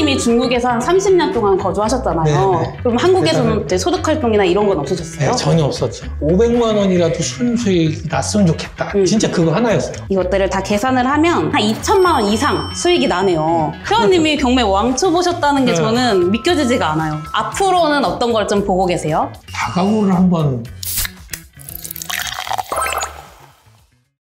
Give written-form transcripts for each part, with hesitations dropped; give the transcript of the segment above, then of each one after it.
회원님이 중국에서 한 30년 동안 거주하셨잖아요. 네네. 그럼 한국에서는 이제 소득 활동이나 이런 건 없으셨어요? 네, 전혀 없었죠. 500만 원이라도 순수익이 났으면 좋겠다. 진짜 그거 하나였어요. 이것들을 다 계산을 하면 한 2천만 원 이상 수익이 나네요. 회원님이 경매 왕초 보셨다는 게 네. 저는 믿겨지지가 않아요. 앞으로는 어떤 걸 좀 보고 계세요? 다가구를 한번.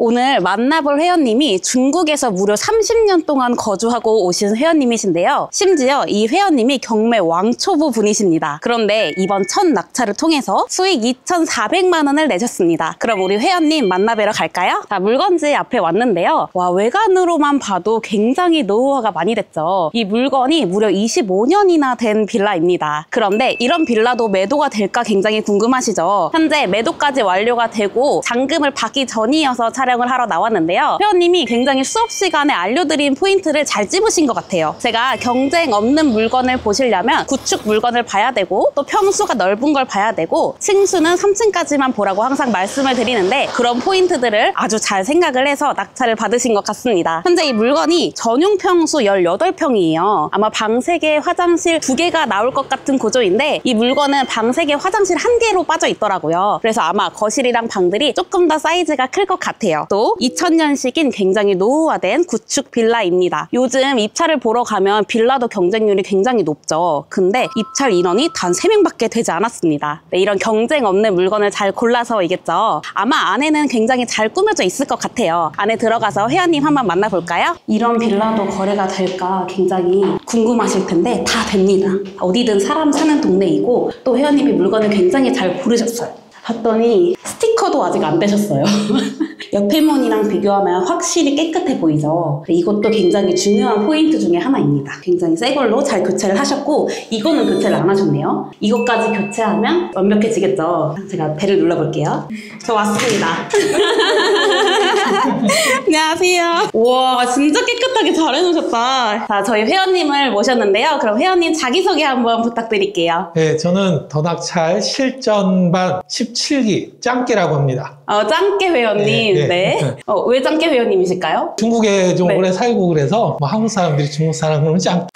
오늘 만나볼 회원님이 중국에서 무려 30년 동안 거주하고 오신 회원님이신데요. 심지어 이 회원님이 경매 왕초보 분이십니다. 그런데 이번 첫 낙찰을 통해서 수익 2,400만 원을 내셨습니다. 그럼 우리 회원님 만나뵈러 갈까요? 자, 물건지 앞에 왔는데요. 와, 외관으로만 봐도 굉장히 노후화가 많이 됐죠. 이 물건이 무려 25년이나 된 빌라입니다. 그런데 이런 빌라도 매도가 될까 굉장히 궁금하시죠? 현재 매도까지 완료가 되고 잔금을 받기 전이어서 촬영을 하러 나왔는데요. 회원님이 굉장히 수업 시간에 알려드린 포인트를 잘 찝으신 것 같아요. 제가 경쟁 없는 물건을 보시려면 구축 물건을 봐야 되고 또 평수가 넓은 걸 봐야 되고 층수는 3층까지만 보라고 항상 말씀을 드리는데 그런 포인트들을 아주 잘 생각을 해서 낙찰을 받으신 것 같습니다. 현재 이 물건이 전용 평수 18평이에요. 아마 방 3개, 화장실 2개가 나올 것 같은 구조인데 이 물건은 방 3개, 화장실 1개로 빠져 있더라고요. 그래서 아마 거실이랑 방들이 조금 더 사이즈가 클 것 같아요. 또 2000년식인 굉장히 노후화된 구축 빌라입니다. 요즘 입찰을 보러 가면 빌라도 경쟁률이 굉장히 높죠. 근데 입찰 인원이 단 3명밖에 되지 않았습니다. 네, 이런 경쟁 없는 물건을 잘 골라서이겠죠. 아마 안에는 굉장히 잘 꾸며져 있을 것 같아요. 안에 들어가서 회원님 한번 만나볼까요? 이런 빌라도 거래가 될까 굉장히 궁금하실 텐데 다 됩니다. 어디든 사람 사는 동네이고 또 회원님이 물건을 굉장히 잘 고르셨어요. 봤더니 스티커도 아직 안 떼셨어요. 옆에 문이랑 비교하면 확실히 깨끗해 보이죠. 이것도 굉장히 중요한 포인트 중에 하나입니다. 굉장히 새 걸로 잘 교체를 하셨고 이거는 교체를 안 하셨네요. 이것까지 교체하면 완벽해지겠죠. 제가 배를 눌러볼게요. 저 왔습니다. 안녕하세요. 우와, 진짜 깨끗하게 잘 해놓으셨다. 자, 저희 회원님을 모셨는데요. 그럼 회원님 자기소개 한번 부탁드릴게요. 네, 저는 더낙찰 실전반 17기 짱깨라고 합니다. 짱깨 회원님. 네. 왜 짱깨 회원님이실까요? 중국에 좀 오래 살고 그래서 뭐 한국 사람들이 중국 사람 그러면 짱.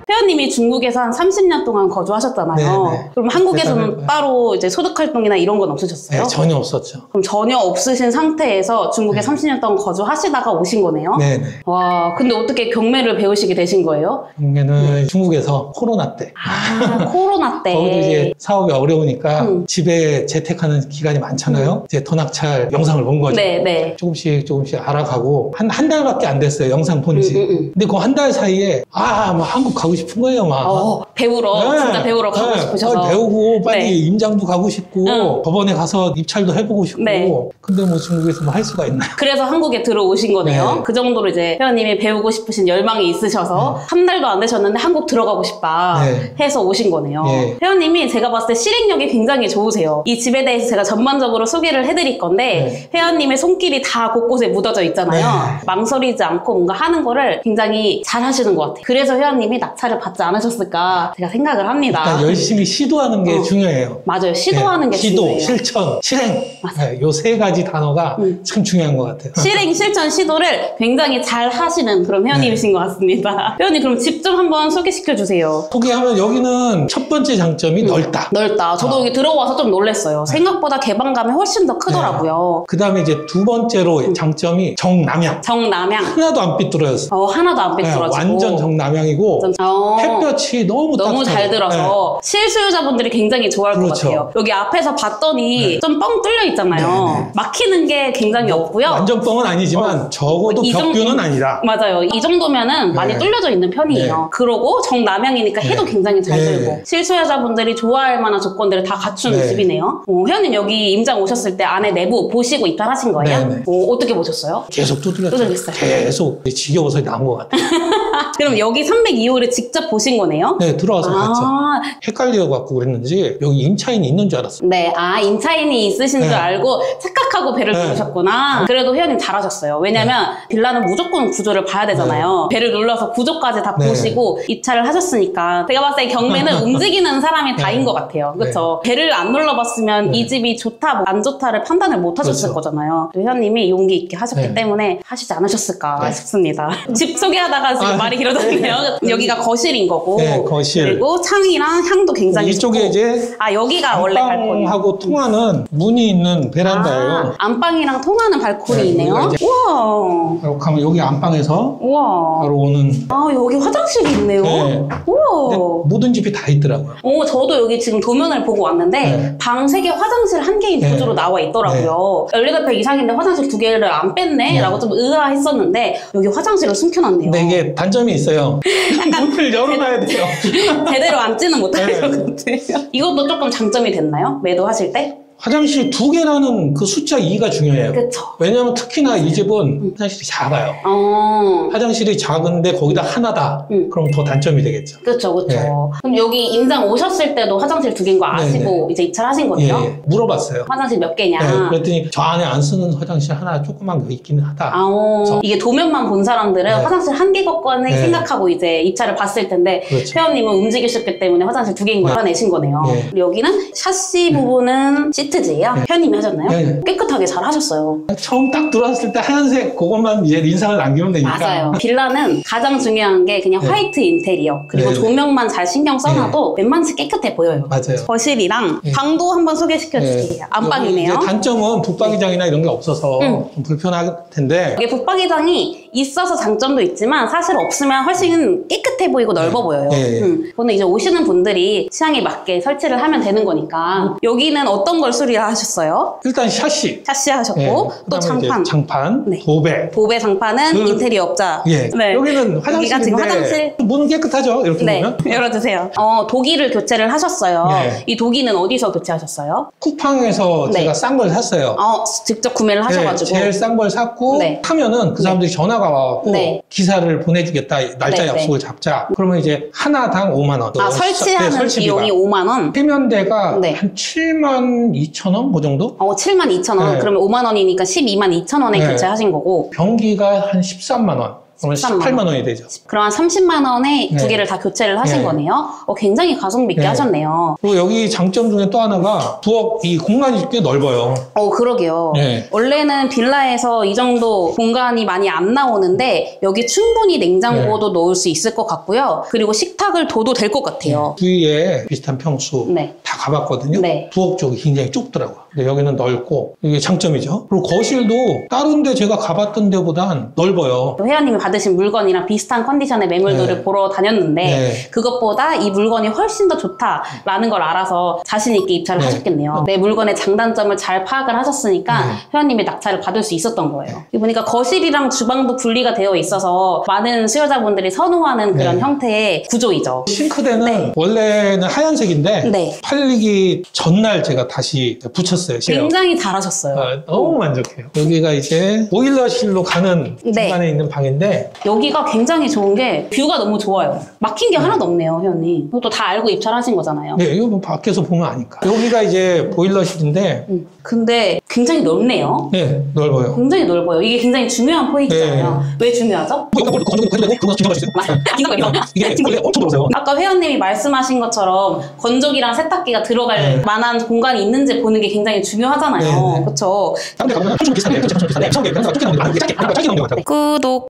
회원님이 중국에서 한 30년 동안 거주하셨잖아요. 네네. 그럼 한국에서는 따로 이제 소득 활동이나 이런 건 없으셨어요? 네, 전혀 없었죠. 그럼 전혀 없으신 상태에서 중국에 30년 동안 거주하시다가 오신 거네요? 네네. 와, 근데 어떻게 경매를 배우시게 되신 거예요? 경매는 중국에서 코로나 때. 아, 코로나 때. 거기도 이제 사업이 어려우니까 집에 재택하는 기간이 많잖아요. 이제 더낙찰 영상을 본 거죠. 네네. 조금씩 알아가고 한 달밖에 안 됐어요. 영상 본 지. 근데 그 한 달 사이에 막 한국 가고 싶은 거예요. 막. 배우러. 네. 진짜 배우러 가고 싶으셔서. 배우고 빨리 네. 임장도 가고 싶고 법원에 가서 입찰도 해보고 싶고. 네. 근데 뭐 중국에서 뭐 할 수가 있나요? 그래서 한국에 들어오신 거네요. 네. 그 정도로 이제 회원님이 배우고 싶으신 열망이 있으셔서 한 달도 안 되셨는데 한국 들어가고 싶다 해서 오신 거네요. 네. 회원님이 제가 봤을 때 실행력이 굉장히 좋으세요. 이 집에 대해서 제가 전반적으로 소개를 해드릴 건데 회원님의 손길이 다 곳곳에 묻어져 있잖아요. 망설이지 않고 뭔가 하는 거를 굉장히 잘 하시는 것 같아요. 그래서 회원님이 낙찰을 받지 않으셨을까 제가 생각을 합니다. 일단 열심히 시도하는 게 중요해요. 맞아요. 시도하는 게 시도, 중요해요. 실천, 실행. 요 3가지 단어가 참 중요한 것 같아요. 실행, 실천, 시도를 굉장히 잘 하시는 그런 회원님이신 것 같습니다. 회원님 그럼 집 좀 한번 소개시켜 주세요. 소개하면 여기는 첫 번째 장점이 넓다. 넓다. 저도 여기 들어와서 좀 놀랐어요. 생각보다 개방감이 훨씬 더 크더라고요. 그 다음에 이제 두 번째로 장점이 정남향. 정남향. 하나도 안 삐뚤어졌어. 하나도 안 삐뚤어지고. 완전 정남향이고 햇볕이 너무 잘 들어서 실수요자분들이 굉장히 좋아할 것 같아요. 여기 앞에서 봤더니 좀 뻥 뚫려 있잖아요. 막히는 게 굉장히 없고요. 완전 뻥은 아니지만 적어도 벽뷰는 아니다. 맞아요. 이 정도면은 많이 뚫려져 있는 편이에요. 그러고 정남향이니까 해도 굉장히 잘 들고 실수요자분들이 좋아할 만한 조건들을 다 갖춘 집이네요. 회원님 여기 임장 오셨을 때 안에 내부 보시고 입찰하신 거예요? 어떻게 보셨어요? 계속 두드렸어요. 계속 지겨워서 나온 것 같아요. 그럼 여기 302호를 직접 보신 거네요? 네, 들어와서 봤죠. 헷갈려갖고 그랬는지 여기 임차인이 있는 줄 알았어요. 네, 임차인이 있으신 줄 알고 착각하고 배를 누르셨구나. 그래도 회원님 잘하셨어요. 왜냐면 빌라는 무조건 구조를 봐야 되잖아요. 배를 눌러서 구조까지 다 보시고 입찰을 하셨으니까 제가 봤을 때 경매는 움직이는 사람이 다인 것 같아요. 그렇죠? 배를 안 눌러봤으면 이 집이 좋다, 안 좋다를 판단을 못 하셨을 거잖아요. 회원님이 용기 있게 하셨기 때문에 하시지 않으셨을까 싶습니다. 집 소개하다가 지금 말이 길어졌네요. 여기가 거실인 거고 거실. 그리고 창이랑 향도 굉장히 이쪽에 좋고. 이제 여기가 원래 발코니 안방하고 통하는 문이 있는 베란다예요. 안방이랑 통하는 발코니네요. 이제 우와. 바로 가면 여기 안방에서 우와. 바로 오는. 여기 화장실이 있네요. 네. 우와. 모든 집이 다 있더라고요. 저도 여기 지금 도면을 보고 왔는데 방 3개, 화장실 1개인 구조로 나와 있더라고요. 18평 이상인데 화장실 2개를 안 뺐네? 라고 좀 의아했었는데 여기 화장실을 숨겨놨네요. 근데 이게 단점이 있어요. 약간 문을 열어놔야 돼요. 제대로 앉지는 못할 것 같아요. 이것도 조금 장점이 됐나요? 매도하실 때? 화장실 2개라는 그 숫자 2가 중요해요. 그쵸. 왜냐하면 특히나 이 집은 화장실이 작아요. 화장실이 작은데 거기다 하나다. 그럼 더 단점이 되겠죠. 그쵸. 그럼 여기 임장 오셨을 때도 화장실 2개인 거 아시고 이제 입찰하신 거죠? 물어봤어요. 화장실 몇 개냐? 그랬더니 저 안에 안 쓰는 화장실 하나 조그만 거 있기는 하다. 이게 도면만 본 사람들은 화장실 1개 것과는 생각하고 이제 입찰을 봤을 텐데 회원님은 움직이셨기 때문에 화장실 2개인 걸 알아내신 거네요. 여기는 샤시 부분은 시트지예요? 회원님이 하셨나요? 깨끗하게 잘 하셨어요. 처음 딱 들어왔을 때 하얀색 그것만 이제 인상을 남기면 되니까. 맞아요. 빌라는 가장 중요한 게 그냥 화이트 인테리어 그리고 조명만 잘 신경 써놔도 웬만치 깨끗해 보여요. 맞아요. 거실이랑 방도 한번 소개시켜 주세요. 안방이네요. 이제 단점은 붙박이장이나 이런 게 없어서 좀 불편할 텐데 이게 붙박이장이 있어서 장점도 있지만 사실 없으면 훨씬 깨끗해 보이고 넓어 보여요. 그거는 이제 오시는 분들이 취향에 맞게 설치를 하면 되는 거니까. 여기는 어떤 걸 수리하셨어요? 일단 샤시 하셨고 또 장판. 장판, 도배 장판은 인테리어 업자. 여기는 여기가 지금 화장실. 문 깨끗하죠? 이렇게 보면. 열어주세요. 도기를 교체를 하셨어요. 이 도기는 어디서 교체하셨어요? 쿠팡에서 제가 싼 걸 샀어요. 직접 구매를 하셔가지고. 제일 싼 걸 샀고 하면은 그 사람들이 전화가 와갖고 기사를 보내주겠다. 날짜 약속을 잡자. 그러면 이제 하나당 5만 원. 설치하는 비용이 5만 원? 세면대가 한 7만 2천 원? 그 정도? 7만 2천 원. 그러면 5만 원이니까 12만 2천 원에 교체하신 거고. 변기가 한 13만 원. 그러면 18만 원이 되죠. 그럼 한 30만 원에 2개를 다 교체를 하신 거네요. 굉장히 가성비 있게 하셨네요. 그리고 여기 장점 중에 또 하나가 부엌 이 공간이 꽤 넓어요. 그러게요. 원래는 빌라에서 이 정도 공간이 많이 안 나오는데 여기 충분히 냉장고도 넣을 수 있을 것 같고요. 그리고 식탁을 둬도 될 것 같아요. 주위에 비슷한 평수 다 가봤거든요. 부엌 쪽이 굉장히 좁더라고요. 근데 여기는 넓고 이게 장점이죠. 그리고 거실도 다른 데 제가 가봤던 데보단 넓어요. 회원님이 받으신 물건이랑 비슷한 컨디션의 매물들을 보러 다녔는데 그것보다 이 물건이 훨씬 더 좋다라는 걸 알아서 자신 있게 입찰을 하셨겠네요. 내 물건의 장단점을 잘 파악을 하셨으니까 회원님이 낙찰을 받을 수 있었던 거예요. 보니까 거실이랑 주방도 분리가 되어 있어서 많은 수요자분들이 선호하는 그런 형태의 구조이죠. 싱크대는 원래는 하얀색인데 팔리기 전날 제가 다시 붙였어요. 굉장히 잘하셨어요. 너무 만족해요. 여기가 이제 보일러실로 가는 중간에 있는 방인데 여기가 굉장히 좋은 게 뷰가 너무 좋아요. 막힌 게 하나도 없네요, 회원님. 그것도 다 알고 입찰하신 거잖아요. 이거 뭐 밖에서 보면 아니까. 여기가 이제 보일러실인데 근데 굉장히 넓네요. 넓어요. 굉장히 넓어요. 이게 굉장히 중요한 포인트잖아요. 왜 중요하죠? 이게 원래 엄청 넓어요. 아까 회원님이 말씀하신 것처럼 건조기랑 세탁기가 들어갈 만한 공간이 있는지 보는 게 굉장히 중요하잖아요. 그렇죠? 구독.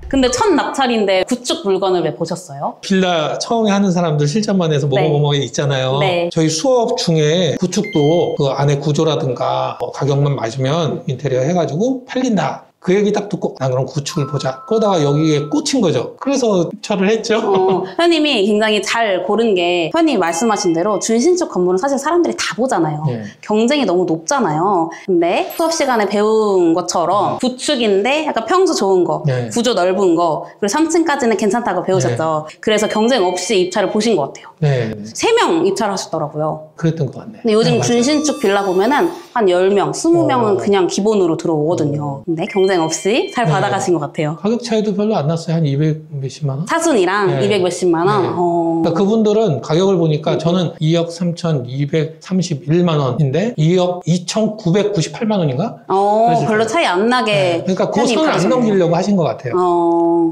근데 첫 낙찰인데 구축 물건을 왜 보셨어요? 빌라 처음에 하는 사람들 실전만 해서 뭐뭐 있잖아요. 저희 수업 중에 구축도 그 안에 구조라든가 가격만 맞으면 인테리어 해가지고 팔린다. 그 얘기 딱 듣고 난 그럼 구축을 보자. 그러다가 여기에 꽂힌 거죠. 그래서 입찰을 했죠. 회원님이 굉장히 잘 고른 게 회원님이 말씀하신 대로 준신축 건물은 사실 사람들이 다 보잖아요. 경쟁이 너무 높잖아요. 근데 수업 시간에 배운 것처럼 구축인데 약간 평수 좋은 거, 구조 넓은 거, 그리고 3층까지는 괜찮다고 배우셨죠. 그래서 경쟁 없이 입찰을 보신 것 같아요. 3명 입찰하셨더라고요. 그랬던 것 같네. 근데 요즘 준신축 빌라 보면은 한 10명, 20명은 그냥 기본으로 들어오거든요. 근데 경쟁 경쟁 없이 잘 네. 받아가신 것 같아요. 가격 차이도 별로 안 났어요. 한 200 몇십만 원? 사순이랑 네. 200 몇십만 원? 네. 그러니까 그분들은 가격을 보니까 저는 2억 3,231만 원인데 2억 2,998만 원인가? 별로 차이 안 나게. 네. 그러니까 그 선을 안 넘기려고 하신 것 같아요.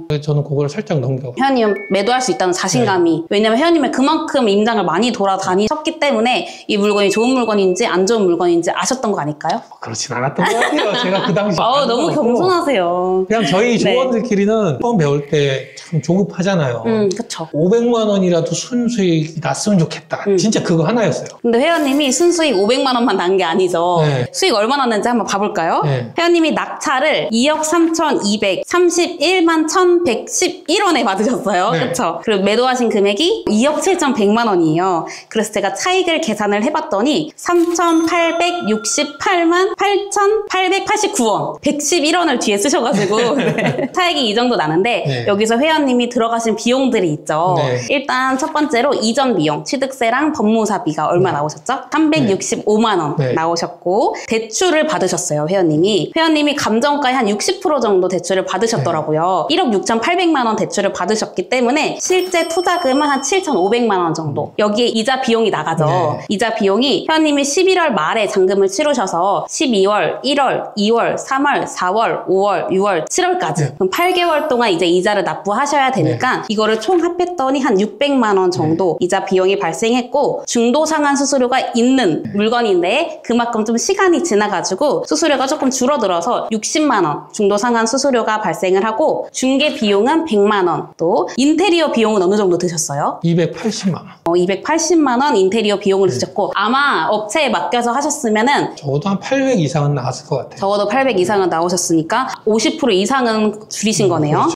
그래서 저는 그걸 살짝 넘겨. 회원님 매도할 수 있다는 자신감이. 왜냐면 회원님은 그만큼 임장을 많이 돌아다니셨기 때문에 이 물건이 좋은 물건인지 안 좋은 물건인지 아셨던 거 아닐까요? 그렇진 않았던 것 같아요. 제가 그 당시. 너무 겸손하세요. 그냥 저희 조원들끼리는 처음 배울 때 참 조급하잖아요. 그쵸. 500만 원이라도 순수익이 났으면 좋겠다. 진짜 그거 하나였어요. 근데 회원님이 순수익 500만 원만 난 게 아니죠. 네. 수익 얼마 났는지 한번 봐볼까요? 네. 회원님이 낙찰을 2억 3,231만 1,111원에 받으셨어요. 네. 그쵸? 그리고 매도하신 금액이 2억 7,100만 원이에요. 그래서 제가 차익을 계산을 해봤더니 3,868만 8,889원 111원을 뒤에 쓰셔가지고 네. 차익이 이 정도 나는데 네. 여기서 회원님이 들어가신 비용들이 있죠. 네. 일단 첫 번째로 이전 비용, 취득세랑 법무사비가 얼마 나오셨죠? 365만 원 네. 나오셨고 대출을 받으셨어요, 회원님이. 회원님이 감정가의 한 60% 정도 대출을 받으셨더라고요. 1억 6,800만 원 대출을 받으셨기 때문에 실제 투자금은 한 7,500만 원 정도. 여기에 이자 비용이 나가죠. 네. 이자 비용이 회원님이 11월 말에 잔금을 치르셔서 12월, 1월, 2월, 3월, 4월, 5월, 6월, 7월까지 네. 그럼 8개월 동안 이제 이자를 납부하셔야 되니까 이거를 총 합했더니 한 600만 원 정도 이자 비용이 발생했고 중도 상환 수수료가 있는 물건인데 그만큼 좀 시간이 지나가지고 수수료가 조금 줄어들어서 60만 원 중도 상환 수수료가 발생을 하고 중개 비용은 100만 원 또 인테리어 비용은 어느 정도 드셨어요? 280만 원. 280만 원 인테리어 비용을 드셨고 아마 업체에 맡겨서 하셨으면은 적어도 한 800 이상은 나왔을 것 같아요. 적어도 800 이상은 나오셨으니까 50% 이상은 줄이신 거네요. 그렇죠.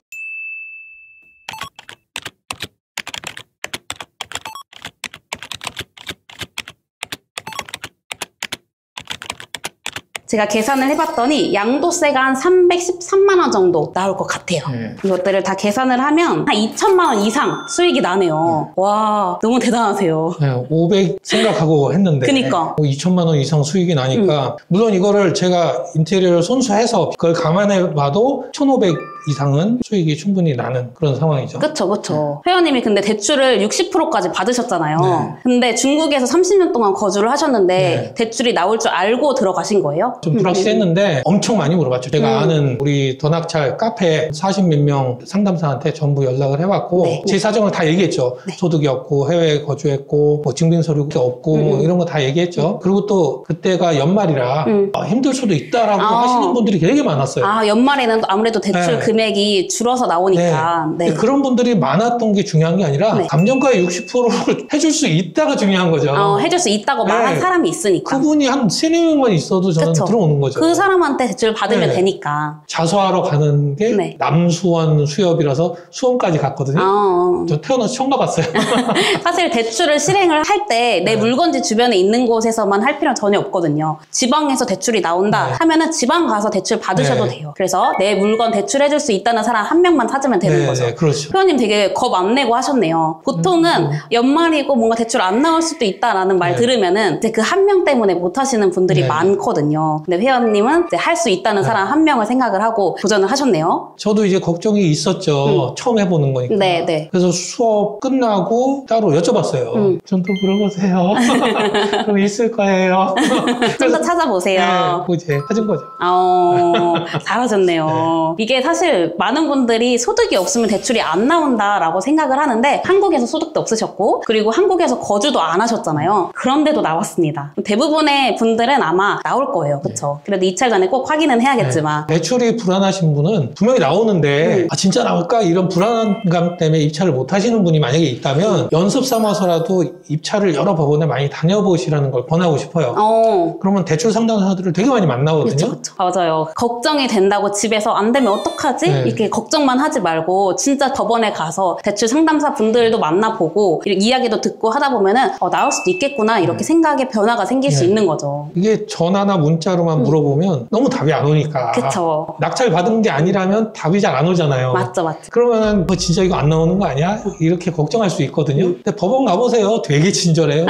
제가 계산을 해봤더니 양도세가 한 313만 원 정도 나올 것 같아요. 이것들을 다 계산을 하면 한 2천만 원 이상 수익이 나네요. 와, 너무 대단하세요. 네, 500 생각하고 했는데 그니까. 2천만 원 이상 수익이 나니까 물론 이거를 제가 인테리어를 손수해서 그걸 감안해 봐도 1,500 이상은 수익이 충분히 나는 그런 상황이죠. 그쵸, 그쵸. 회원님이 근데 대출을 60%까지 받으셨잖아요. 네. 근데 중국에서 30년 동안 거주를 하셨는데 네. 대출이 나올 줄 알고 들어가신 거예요? 좀 불확실했는데 엄청 많이 물어봤죠. 제가 아는 우리 더낙찰 카페 40몇 명 상담사한테 전부 연락을 해봤고 네. 제 사정을 다 얘기했죠. 네. 소득이 없고 해외에 거주했고 뭐 증빙서류가 없고 뭐 이런 거 다 얘기했죠. 그리고 또 그때가 연말이라 힘들 수도 있다라고 하시는 분들이 되게 많았어요. 연말에는 아무래도 대출 네. 금액이 줄어서 나오니까. 네. 네. 그런 분들이 많았던 게 중요한 게 아니라 네. 감정가의 60%를 해줄 수 있다가 중요한 거죠. 해줄 수 있다고 말한 네. 사람이 있으니까. 그분이 한 3-4명만 있어도 저는 그쵸. 들어오는 거죠. 그 사람한테 대출 받으면 네. 되니까. 자수하러 가는 게 네. 남수원 수협이라서 수원까지 갔거든요. 저 태어나서 처음 가봤어요. 사실 대출을 실행을 할 때 내 네. 물건지 주변에 있는 곳에서만 할 필요는 전혀 없거든요. 지방에서 대출이 나온다 네. 하면은 지방 가서 대출 받으셔도 네. 돼요. 그래서 내 물건 대출해줄 수 있다는 사람 한 명만 찾으면 되는 네, 거죠. 네, 그렇죠. 회원님 되게 겁 안 내고 하셨네요. 보통은 연말이고 뭔가 대출 안 나올 수도 있다라는 말 네. 들으면은 이제 그 한 명 때문에 못 하시는 분들이 네. 많거든요. 근데 회원님은 이제 할 수 있다는 사람 한 명을 생각을 하고 도전을 하셨네요. 저도 이제 걱정이 있었죠. 처음 해보는 거니까. 네, 네. 그래서 수업 끝나고 따로 여쭤봤어요. 좀 더 물어보세요. 그럼 있을 거예요. 좀 더 찾아보세요. 네, 그 이제 찾은 거죠. 잘하셨네요. 이게 사실 많은 분들이 소득이 없으면 대출이 안 나온다라고 생각을 하는데 한국에서 소득도 없으셨고 그리고 한국에서 거주도 안 하셨잖아요. 그런데도 나왔습니다. 대부분의 분들은 아마 나올 거예요. 그렇죠? 그래도 입찰 전에 꼭 확인은 해야겠지만 대출이 불안하신 분은 분명히 나오는데 아 진짜 나올까? 이런 불안감 때문에 입찰을 못 하시는 분이 만약에 있다면 연습 삼아서라도 입찰을 여러 법원에 많이 다녀보시라는 걸 권하고 싶어요. 그러면 대출 상담사들을 되게 많이 만나거든요. 그쵸. 맞아요. 걱정이 된다고 집에서 안 되면 어떡하지? 네. 이렇게 걱정만 하지 말고 진짜 법원에 가서 대출 상담사 분들도 만나보고 이야기도 듣고 하다 보면은 나올 수도 있겠구나 이렇게 생각의 변화가 생길 수 네. 있는 거죠. 이게 전화나 문자로만 물어보면 너무 답이 안 오니까. 그쵸. 낙찰 받은 게 아니라면 답이 잘 안 오잖아요. 맞죠. 그러면은 진짜 이거 안 나오는 거 아니야? 이렇게 걱정할 수 있거든요. 근데 법원 가보세요. 되게 친절해요.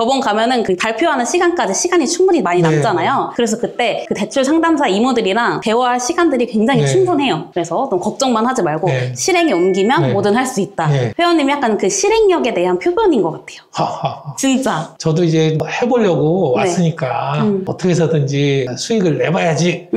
법원 가면은 그 발표하는 시간까지 시간이 충분히 많이 남잖아요. 그래서 그때 그 대출 상담사 이모들이랑 대화할 시간들이 굉장히 충분해요. 그래서 너무 걱정만 하지 말고 실행에 옮기면 뭐든 할 수 있다. 회원님이 약간 그 실행력에 대한 표본인 것 같아요. 진짜. 저도 이제 해보려고 왔으니까 어떻게 해서든지 수익을 내봐야지.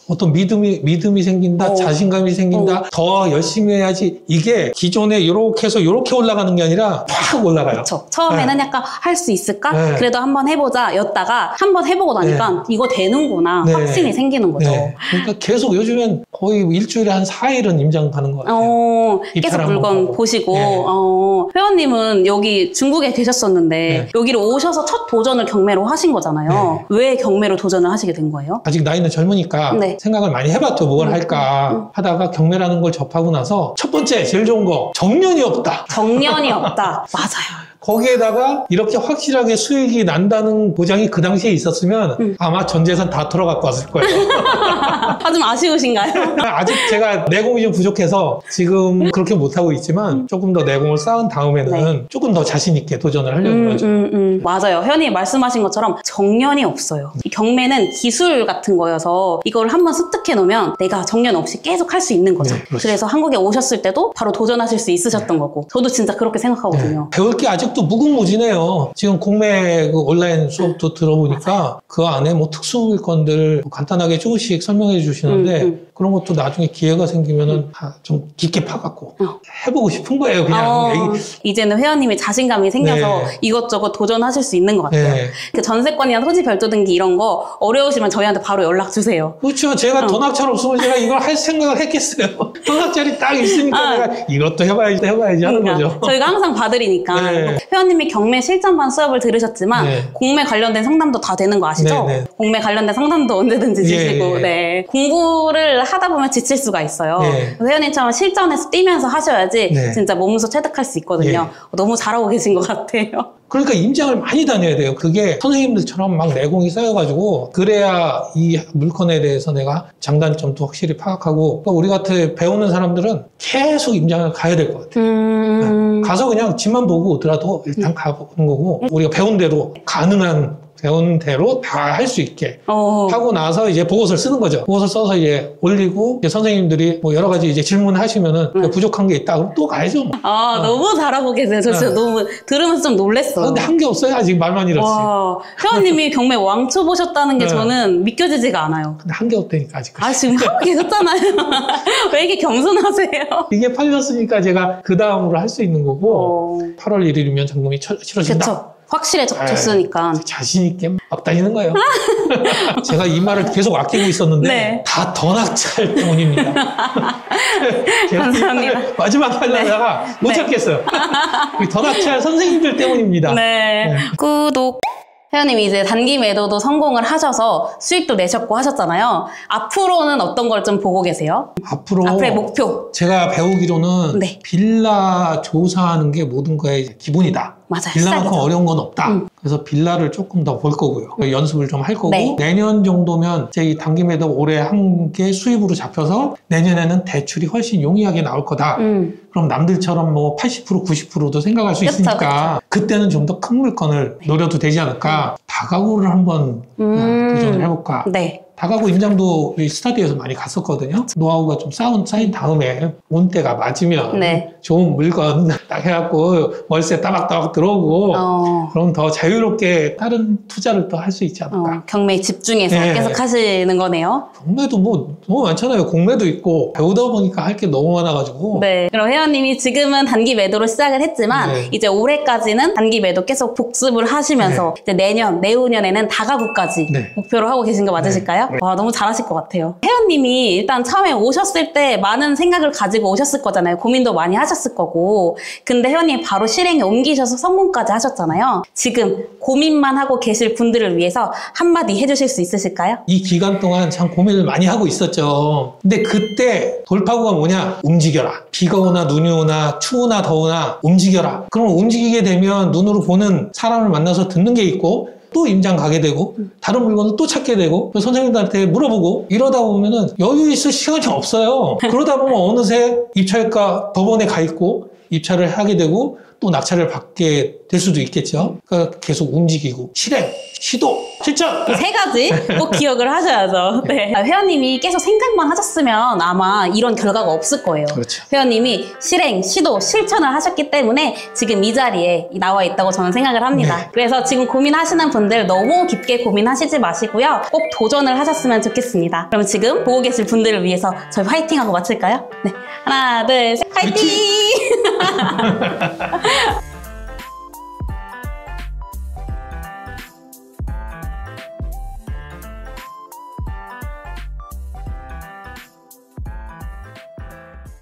어떤 믿음이 생긴다, 자신감이 생긴다, 더 열심히 해야지. 이게 기존에 이렇게 해서 이렇게 올라가는 게 아니라 팍 올라가요. 그쵸. 처음에는 약간 할 수 있을까? 그래도 한번 해보자 였다가 한번 해보고 나니까 이거 되는구나. 확신이 생기는 거죠. 그러니까 계속 요즘엔 거의 일주일에 한 4일은 임장 가는 것 같아요. 계속 물건 보시고. 회원님은 여기 중국에 계셨었는데 여기로 오셔서 첫 도전을 경매로 하신 거잖아요. 왜 경매로 도전을 하시게 된 거예요? 아직 나이는 젊으니까 생각을 많이 해봤죠. 뭘 할까 하다가 경매라는 걸 접하고 나서 첫 번째 제일 좋은 거 정년이 없다. 정년이 없다. 맞아요. 거기에다가 이렇게 확실하게 수익이 난다는 보장이 그 당시에 있었으면 아마 전 재산 다 털어갖고 왔을 거예요. 좀 아쉬우신가요? 아직 제가 내공이 좀 부족해서 지금 그렇게 못하고 있지만 조금 더 내공을 쌓은 다음에는 조금 더 자신 있게 도전을 하려고 하죠. 맞아요. 회원님이 말씀하신 것처럼 정년이 없어요. 이 경매는 기술 같은 거여서 이걸 한번 습득해 놓으면 내가 정년 없이 계속 할 수 있는 거죠. 그래서 한국에 오셨을 때도 바로 도전하실 수 있으셨던 거고 저도 진짜 그렇게 생각하거든요. 배울 게 아직도 무궁무진해요. 지금 공매 그 온라인 수업도 들어보니까 그 안에 뭐 특수 물건들 간단하게 조금씩 설명해 주시는데 그런 것도 나중에 기회가 생기면은 좀 깊게 파갖고 해보고 싶은 거예요. 그냥 이제는 회원님이 자신감이 생겨서 이것저것 도전하실 수 있는 것 같아요. 그 전세권이나 토지 별도 등기 이런 거 어려우시면 저희한테 바로 연락 주세요. 그렇죠. 제가 돈 학찰 없으면 제가 이걸 할 생각을 했겠어요. 돈 학찰이 딱 있으니까 내가 이것도 해봐야지 하는 거죠. 저희가 항상 봐드리니까 회원님이 경매 실전반 수업을 들으셨지만 공매 관련된 상담도 다 되는 거 아시죠? 공매 관련된 상담도 언제든지 주시고 공부를 하다 보면 지칠 수가 있어요. 회원님처럼 실전에서 뛰면서 하셔야지 진짜 몸소 체득할 수 있거든요. 너무 잘하고 계신 것 같아요. 그러니까 임장을 많이 다녀야 돼요. 그게 선생님들처럼 막 내공이 쌓여가지고 그래야 이 물건에 대해서 내가 장단점도 확실히 파악하고 그러니까 우리 같은 배우는 사람들은 계속 임장을 가야 될 것 같아요. 가서 그냥 집만 보고 오더라도 일단 가보는 거고 우리가 배운 대로 배운 대로 다 할 수 있게 하고 나서 이제 보고서를 쓰는 거죠. 보고서 써서 이제 올리고 이제 선생님들이 뭐 여러 가지 이제 질문하시면은 부족한 게 있다 그럼 또 가야죠. 뭐. 너무 잘하고 계세요. 저 진짜 너무 들으면서 좀 놀랬어요. 근데 한 게 없어요. 아직 말만 잃었지. 회원님이 경매 왕초 보셨다는 게 저는 믿겨지지가 않아요. 근데 한 게 없다니까 아직. 지금 하고 계셨잖아요. 왜 이렇게 겸손하세요? 이게 팔렸으니까 제가 그 다음으로 할 수 있는 거고 8월 1일이면 잔금이 치러진다. 그쵸. 확실해졌으니까. 자신 있게 막 다니는 거예요. 제가 이 말을 계속 아끼고 있었는데 다 던학찰 때문입니다. 감사합니다. 마지막 하려다가 못 찾겠어요. 던학찰 선생님들 때문입니다. 구독. 회원님이 이제 단기 매도도 성공을 하셔서 수익도 내셨고 하셨잖아요. 앞으로는 어떤 걸 좀 보고 계세요? 앞으로의 목표. 제가 배우기로는 빌라 조사하는 게 모든 거의 기본이다. 맞아요. 빌라만큼 어려운 건 없다. 그래서 빌라를 조금 더 볼 거고요. 연습을 좀 할 거고 내년 정도면 제 이 단기 매도 올해 한 게 수입으로 잡혀서 내년에는 대출이 훨씬 용이하게 나올 거다. 그럼 남들처럼 뭐 80% 90%도 생각할 수 있으니까 그때는 좀 더 큰 물건을 노려도 되지 않을까. 다가구를 한번 도전을 해볼까. 다가구 임장도 스타디에서 많이 갔었거든요. 노하우가 좀 쌓인 다음에 온 때가 맞으면 좋은 물건 딱 해갖고 월세 따박따박 들어오고 그럼 더 자유롭게 다른 투자를 또 할 수 있지 않을까. 경매에 집중해서 계속 하시는 거네요. 경매도 뭐 너무 많잖아요. 공매도 있고 배우다 보니까 할 게 너무 많아가지고. 그럼 회원님이 지금은 단기 매도로 시작을 했지만 이제 올해까지는 단기 매도 계속 복습을 하시면서 이제 내후년에는 다가구까지 목표로 하고 계신 거 맞으실까요? 너무 잘하실 것 같아요. 회원님이 일단 처음에 오셨을 때 많은 생각을 가지고 오셨을 거잖아요. 고민도 많이 하셨을 거고. 근데 회원님이 바로 실행에 옮기셔서 성공까지 하셨잖아요. 지금 고민만 하고 계실 분들을 위해서 한마디 해주실 수 있으실까요? 이 기간 동안 참 고민을 많이 하고 있었죠. 근데 그때 돌파구가 뭐냐? 움직여라. 비가 오나 눈이 오나 추우나 더우나 움직여라. 그럼 움직이게 되면 눈으로 보는 사람을 만나서 듣는 게 있고 또 임장 가게 되고 다른 물건을 또 찾게 되고 선생님들한테 물어보고 이러다 보면은 여유 있을 시간이 없어요. 그러다 보면 어느새 입찰가 법원에 가 있고 입찰을 하게 되고 또 낙찰을 받게 될 수도 있겠죠. 그러니까 계속 움직이고 실행, 시도, 실천! 세 가지 꼭 기억을 하셔야죠. 네. 회원님이 계속 생각만 하셨으면 아마 이런 결과가 없을 거예요. 그렇죠. 회원님이 실행, 시도, 실천을 하셨기 때문에 지금 이 자리에 나와 있다고 저는 생각을 합니다. 네. 그래서 지금 고민하시는 분들 너무 깊게 고민하시지 마시고요. 꼭 도전을 하셨으면 좋겠습니다. 그럼 지금 보고 계실 분들을 위해서 저희 화이팅하고 마칠까요? 네. 하나, 둘, 셋, 화이팅!